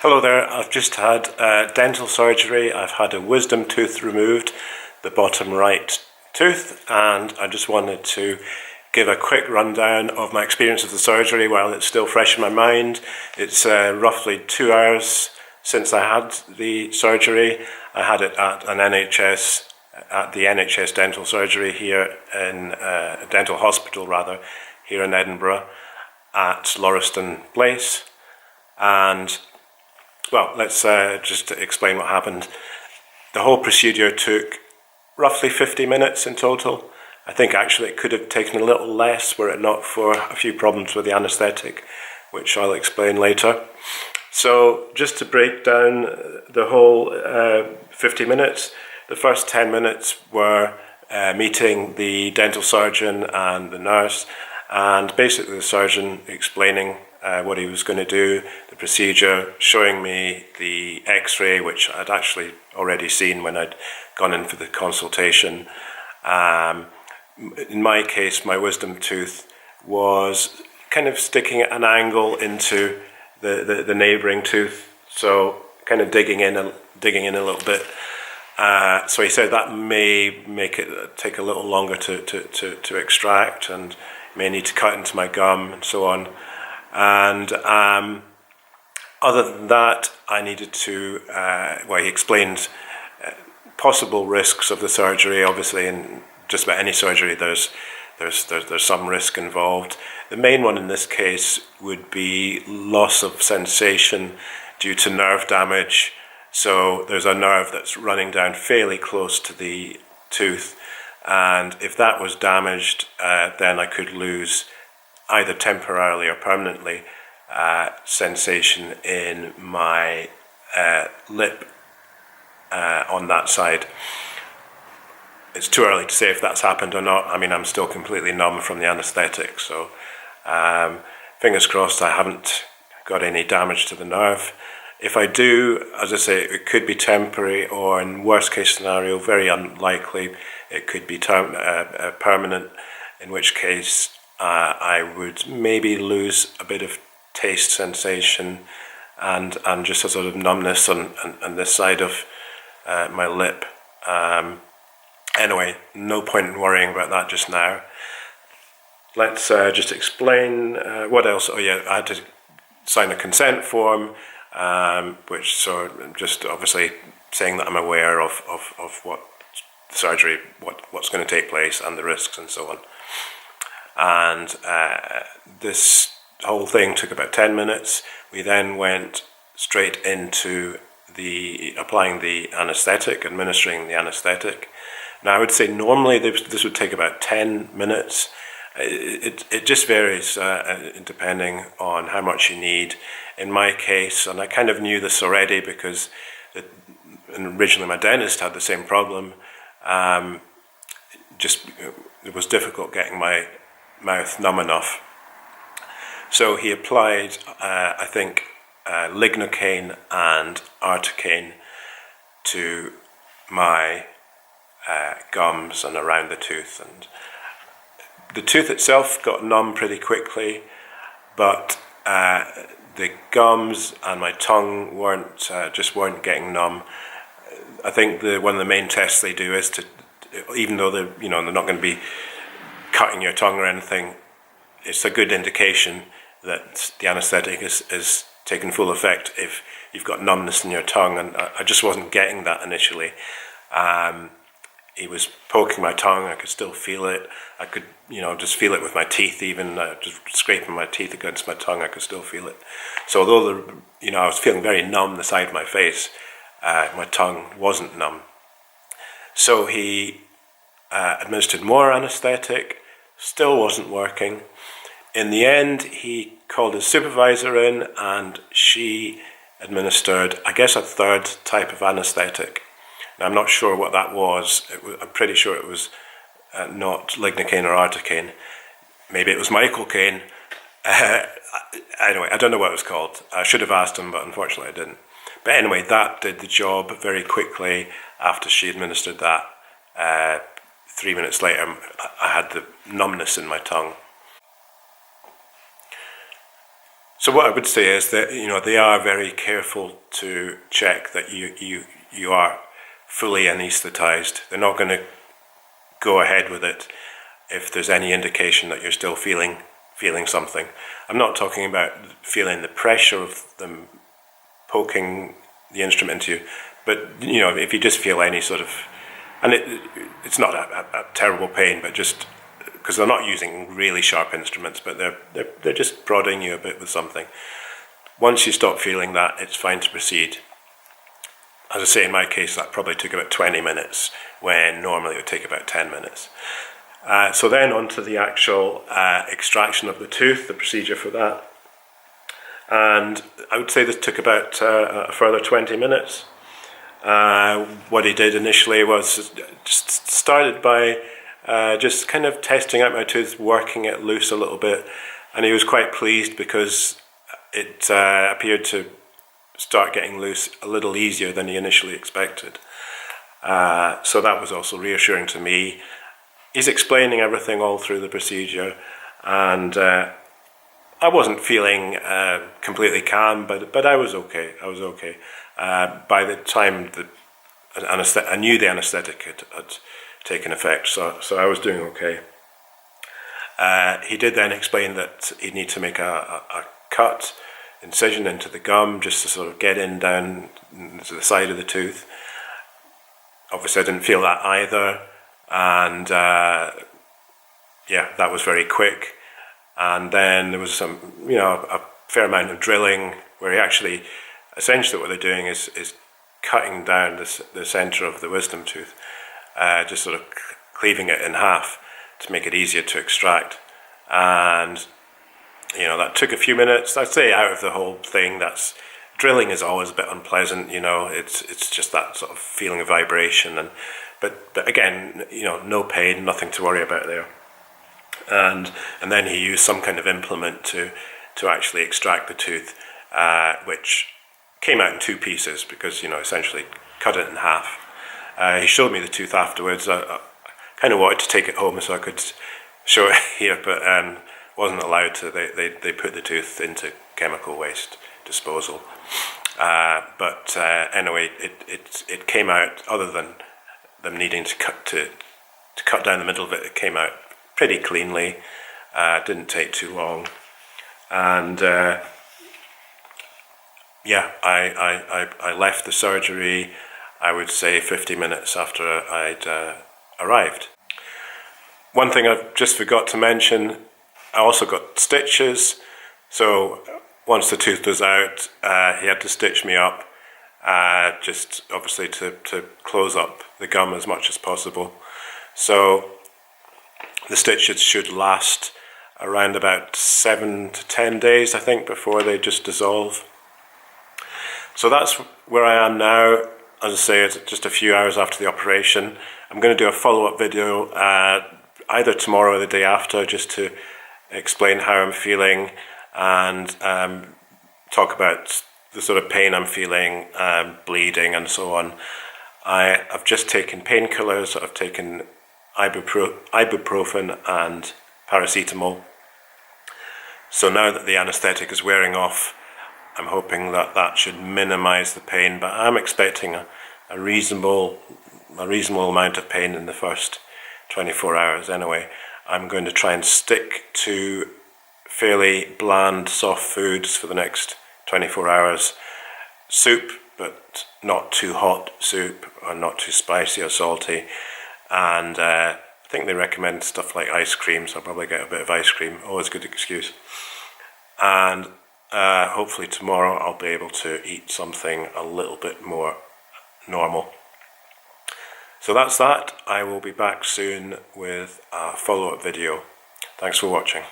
Hello there, I've just had dental surgery. I've had a wisdom tooth removed, the bottom right tooth, and I just wanted to give a quick rundown of my experience of the surgery while it's still fresh in my mind. It's roughly 2 hours since I had the surgery. I had it at the NHS dental surgery here in dental hospital here in Edinburgh at Lauriston Place. And well, let's just explain what happened. The whole procedure took roughly 50 minutes in total. I think actually it could have taken a little less were it not for a few problems with the anaesthetic, which I'll explain later. So just to break down the whole 50 minutes, the first 10 minutes were meeting the dental surgeon and the nurse, and basically the surgeon explaining what he was going to do, the procedure, showing me the x-ray, which I'd actually already seen when I'd gone in for the consultation. In my case, my wisdom tooth was kind of sticking at an angle into the neighbouring tooth, so kind of digging in a little bit. So he said that may make it take a little longer to extract, and may need to cut into my gum and so on. And other than that, I needed to, he explained possible risks of the surgery. Obviously, in just about any surgery, there's some risk involved. The main one in this case would be loss of sensation due to nerve damage. So there's a nerve that's running down fairly close to the tooth, and if that was damaged, then I could lose either temporarily or permanently sensation in my lip on that side. It's too early to say if that's happened or not. I mean, I'm still completely numb from the anaesthetic, so fingers crossed I haven't got any damage to the nerve. If I do, as I say, it could be temporary, or in worst case scenario, very unlikely, it could be permanent, in which case I would maybe lose a bit of taste sensation and just a sort of numbness on this side of my lip. Anyway, no point in worrying about that just now. Let's just explain what else. Oh yeah, I had to sign a consent form, which just obviously saying that I'm aware of what surgery, what's going to take place and the risks and so on. And this whole thing took about 10 minutes. We then went straight into applying the anaesthetic, administering the anaesthetic. Now I would say normally this would take about 10 minutes. It just varies depending on how much you need. In my case, and I kind of knew this already because originally my dentist had the same problem, it was difficult getting my mouth numb enough. So he applied, I think, lignocaine and articaine to my gums and around the tooth. And the tooth itself got numb pretty quickly, but the gums and my tongue weren't getting numb. I think one of the main tests they do is to, even though they're not going to be cutting your tongue or anything, it's a good indication that the anaesthetic is taking full effect if you've got numbness in your tongue, and I just wasn't getting that initially. He was poking my tongue, I could still feel it. I could, just feel it with my teeth even, just scraping my teeth against my tongue, I could still feel it. So although, I was feeling very numb the side of my face, my tongue wasn't numb. So he administered more anaesthetic, still wasn't working. In the end, he called his supervisor in, and she administered, I guess, a third type of anaesthetic. Now, I'm not sure what that was. I'm pretty sure it was not lignocaine or articaine. Maybe it was Michael Caine. Anyway, I don't know what it was called. I should have asked him, but unfortunately I didn't. But anyway, that did the job very quickly. After she administered that, 3 minutes later, I had the numbness in my tongue. So what I would say is that they are very careful to check that you are fully anaesthetized. They're not going to go ahead with it if there's any indication that you're still feeling something. I'm not talking about feeling the pressure of them poking the instrument into you, but if you just feel any sort of, and it's not a terrible pain, but just because they're not using really sharp instruments, but they're just prodding you a bit with something. Once you stop feeling that, it's fine to proceed. As I say, in my case, that probably took about 20 minutes, when normally it would take about 10 minutes. So then on to the actual extraction of the tooth, the procedure for that. And I would say this took about a further 20 minutes. What he did initially was just started by just kind of testing out my tooth, working it loose a little bit. And he was quite pleased because it appeared to start getting loose a little easier than he initially expected. So that was also reassuring to me. He's explaining everything all through the procedure, and I wasn't feeling completely calm, but I was okay. By the time I knew the anaesthetic had taken effect, so I was doing okay. He did then explain that he'd need to make a incision into the gum, just to sort of get down to the side of the tooth. Obviously I didn't feel that either, and that was very quick. And then there was some, a fair amount of drilling, where essentially what they're doing is cutting down the centre of the wisdom tooth, just sort of cleaving it in half to make it easier to extract. And that took a few minutes. I'd say out of the whole thing, drilling is always a bit unpleasant. It's just that sort of feeling of vibration, but again, no pain, nothing to worry about there. And then he used some kind of implement to actually extract the tooth, which came out in two pieces because essentially cut it in half. He showed me the tooth afterwards. I kind of wanted to take it home so I could show it here, but wasn't allowed to. They put the tooth into chemical waste disposal. But anyway, it came out. Other than them needing to cut down the middle of it, it came out pretty cleanly. Didn't take too long, and I left the surgery, I would say 50 minutes after I'd arrived. One thing I just forgot to mention, I also got stitches. So once the tooth was out, he had to stitch me up, just obviously to close up the gum as much as possible. So the stitches should last around about 7 to 10 days, I think, before they just dissolve. So that's where I am now. As I say, it's just a few hours after the operation. I'm going to do a follow-up video either tomorrow or the day after, just to explain how I'm feeling and talk about the sort of pain I'm feeling, bleeding and so on. I've just taken painkillers. I've taken ibuprofen and paracetamol. So now that the anaesthetic is wearing off, I'm hoping that should minimise the pain, but I'm expecting a reasonable amount of pain in the first 24 hours anyway. I'm going to try and stick to fairly bland, soft foods for the next 24 hours. Soup, but not too hot soup, or not too spicy or salty. And I think they recommend stuff like ice cream, so I'll probably get a bit of ice cream. Always a good excuse. And hopefully tomorrow I'll be able to eat something a little bit more normal. So that's that. I will be back soon with a follow-up video. Thanks for watching.